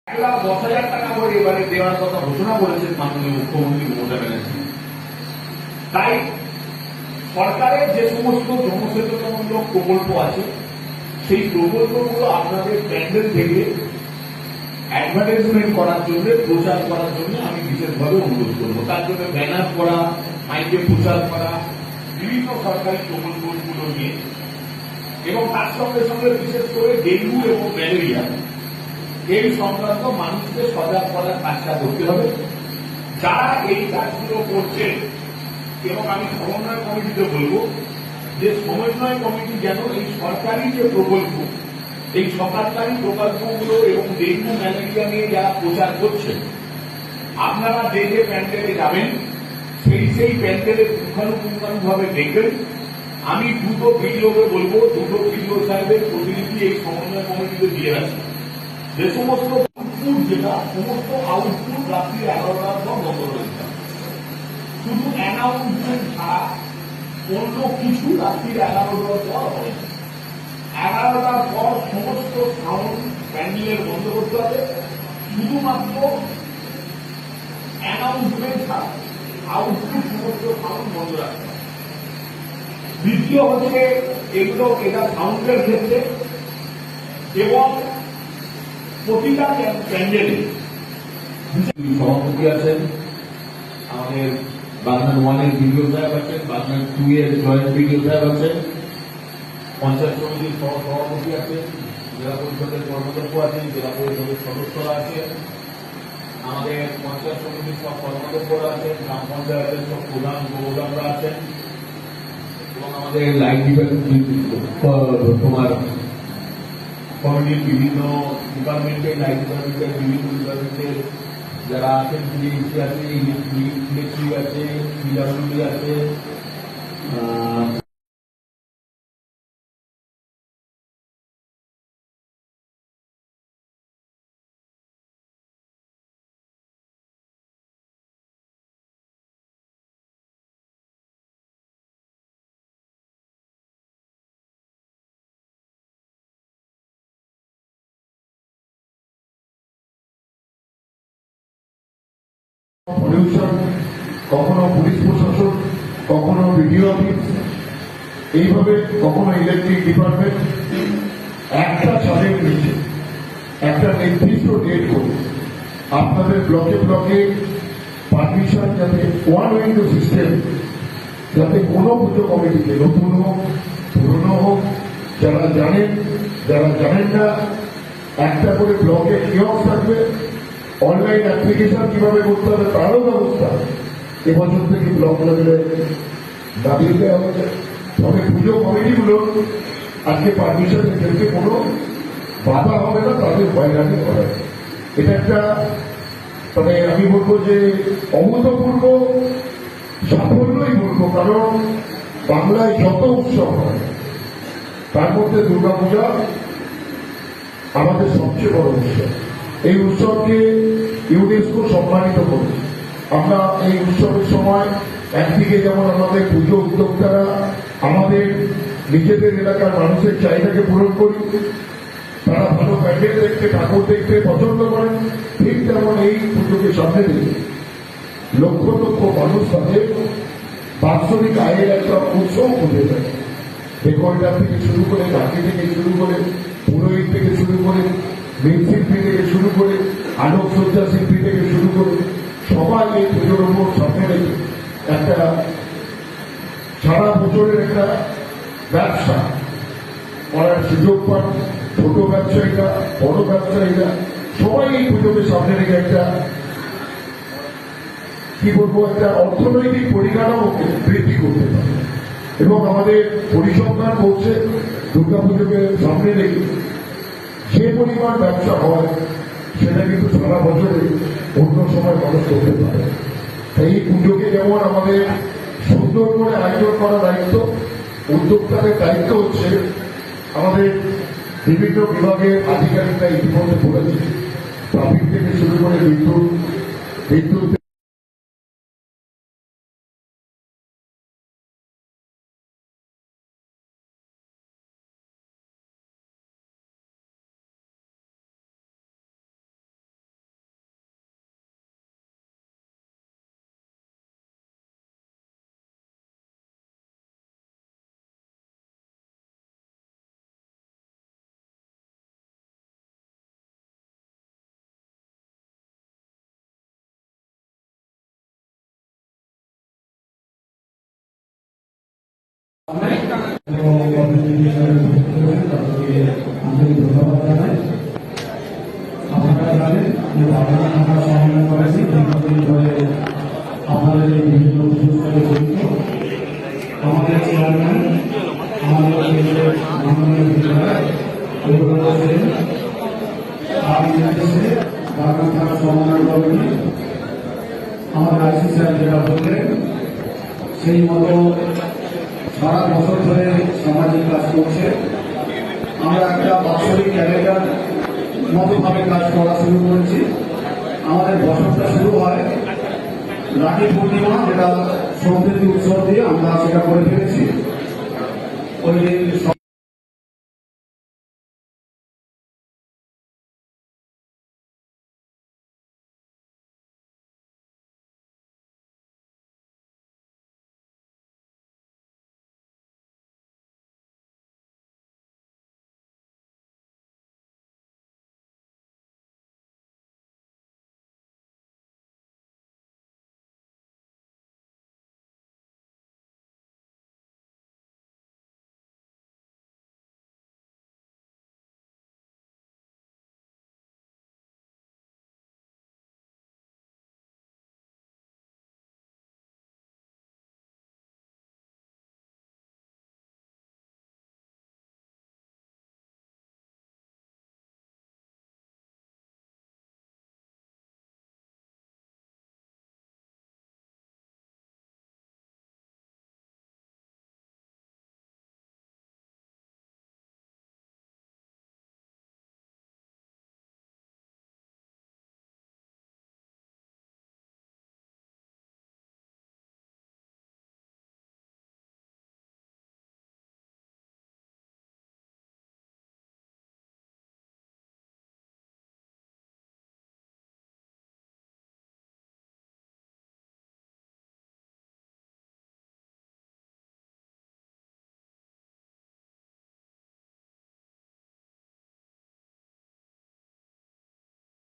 1,10,000 টাকা করে এবারে দেওয়ার কথা ঘোষণা করেছেন মাননীয় মুখ্যমন্ত্রী মমতা ব্যানার্জি। তাই সরকারের যে সমস্ত জনসচেতনমূলক প্রকল্প আছে সেই প্রকল্পগুলো আপনাদের প্যান্ডেল থেকে অ্যাডভার্টাইজমেন্ট করার জন্য, প্রচার করার জন্য আমি বিশেষভাবে অনুরোধ করবো। তার জন্য ব্যানার করা, মাইকে প্রচার করা, বিভিন্ন সরকারি প্রকল্পগুলো নিয়ে, এবং তার সঙ্গে সঙ্গে বিশেষ করে ডেঙ্গু এবং ম্যালেরিয়া এই সংক্রান্ত মানুষকে সজাগ করার কাজটা করতে হবে। যারা এই কাজগুলো করছেন, এবং আমি সমন্বয় কমিটিতে বলবো যে সমন্বয় কমিটি যেন এই সরকারি যে প্রকল্প, এই সরকারি প্রকল্পগুলো এবং ডেঙ্গু ম্যালেরিয়া নিয়ে যারা প্রচার করছেন, আপনারা যে যে প্যান্ডেলে যাবেন সেই প্যান্ডেলে পুঙ্খানুপুঙ্খানুভাবে দেখবেন। আমি দুটো ভিডিওকে বলবো, দুটো ভিডিও সাহেবের প্রতিনিধি এই সমন্বয় কমিটিতে দিয়ে আছে। যে সমস্ত আউটপুট, যেটা সমস্ত আউটপুট রাত্রি 11টার পর বন্ধ রয়েছে, শুধু অ্যানাউন্সমেন্ট ছাড়া অন্য কিছু রাত্রি 11টার পর হয়। 11টার পর সমস্ত সাউন্ড প্যান্ডেলের বন্ধ করতে হবে, শুধুমাত্র অ্যানাউন্সমেন্ট ছাড়া আউটপুট সমস্ত সাউন্ড বন্ধ রাখতে হবে। দ্বিতীয় হচ্ছে এটা সাউন্ডের ক্ষেত্রে, এবং প্রতিটা প্যান্ডেলে সভাপতি আছেন, আমাদের বাগনান 1-এর ভিডিও সাহেব আছেন, বাগনান 2-এর জয়েন্ট ভিডিও সাহেব আছেন, পঞ্চায়েত সমিতির সভাপতি আছেন, জেলা পরিষদের কর্মদক্ষ আছেন, জেলা পরিষদের সদস্যরা আছেন, আমাদের পঞ্চায়েত সমিতির সব কর্মদক্ষরা আছেন, গ্রাম পঞ্চায়েতের সব প্রধান উপপ্রধানরা আছেন, এবং আমাদের লাইন তোমার কমিটির বিভিন্ন ডিপার্টমেন্টের, লাইন ডিপার্টমেন্টের বিভিন্ন ডিপার্টমেন্টের যারা আছেন, ডিএসি আছে, ইলেকট্রিক আছে, পিডব্লিউডি আছে, পলিউশন, কখনো পুলিশ প্রশাসন, কখনো বিডিও অফিস, এইভাবে কখনো ইলেকট্রিক ডিপার্টমেন্ট একটা ছাদের নিচে একটা নির্দিষ্ট ডেট করে আপনাদের ব্লকে ব্লকে পারমিশন, যাতে ওয়ান উইন্ডো সিস্টেম, যাতে কোনো পুজো কমিটিকে, নতুন হোক পুরনো হোক, যারা জানেন যারা জানেন না, একটা করে ব্লকে কিয়স্ক থাকবে, অনলাইন অ্যাপ্লিকেশন কিভাবে করতে হবে তারও ব্যবস্থা এবছর থেকে ব্লক লেভেলে দাবি দেওয়া হয়েছে। তবে পুজো কমিটিগুলো আজকে পারমিশনের ক্ষেত্রে কোনো বাধা হবে না, তাদের হয়রানি করা। এটা একটা মানে আমি বলবো যে অভূতপূর্ব সাফল্যই বলবো, কারণ বাংলায় যত উৎসব হয় তার মধ্যে দুর্গাপূজা আমাদের সবচেয়ে বড় উৎসব। এই উৎসবকে ইউনেস্কো সম্মানিত করেছে। আমরা এই উৎসবের সময় একদিকে যেমন আমাদের পুজো উদ্যোক্তারা আমাদের নিজেদের এলাকার মানুষের চাহিদাকে পূরণ করি, তারা ভালো প্যান্ডেল দেখতে, ঠাকুর দেখতে পছন্দ করেন, ঠিক তেমন এই পুজোকে সামনে রেখে লক্ষ লক্ষ মানুষ তাদের বাৎসরিক আয়ের একটা উৎসব খুঁজে দেয়। ডেকোরেটর থেকে শুরু করে, গাড়ি থেকে শুরু করে, পুরোহিত থেকে শুরু করে, মৃৎশিল্পী থেকে শুরু করে, আলোকসজ্জা শিল্পী থেকে শুরু করে সবাই এই পুজোর উপর সামনে রেখে একটা সারা বছরের একটা ব্যবসা করার সুযোগ পান। ছোট ব্যবসায়ীরা, বড় ব্যবসায়ীরা সবাই এই পুজোকে সামনে রেখে একটা কি বলবো, একটা অর্থনৈতিক পরিকাঠামোকে বৃদ্ধি করতে পারে। এবং আমাদের পরিসংখ্যান বলছে দুর্গাপুজোকে সামনে রেখে যে পরিমাণ ব্যবসা হয় সেটা কিন্তু সারা বছরে অন্য সময় মানুষ করতে পারে। তাই এই পুজোকে যেমন আমাদের সুন্দর করে আয়োজন করার দায়িত্ব, উদ্যোক্তাদের দায়িত্ব হচ্ছে আমাদের বিভিন্ন বিভাগের আধিকারিকরা ইতিমধ্যে বলেছে, ট্রাফিক থেকে শুরু করে বিদ্যুৎ ধন্যবাদ জানাই। আপনারা জানেন যে আপনারা আমরা সমন্বয় করেছি দীর্ঘদিন ধরে আপনাদের এই বিভিন্ন অনুষ্ঠানে জড়িত। আমাদের চেয়ারম্যান আমাদের কেন্দ্রের মাননীয় বিধায়ক এগুলো ছিলেন তার নির্দেশে বাগান থানা সমন্বয় কমিটি আমাদের আইসি স্যার যেটা বললেন সেই মতো সারা বছর ধরে সামাজিক কাজ করছে। আমরা একটা বাৎসরিক ক্যালেন্ডার মতোভাবে কাজ করা শুরু করেছি। আমাদের বছরটা শুরু হয় রাখি পূর্ণিমা, যেটা সম্প্রীতি উৎসব দিয়ে আমরা সেটা করে ফেলেছি। ওই দিন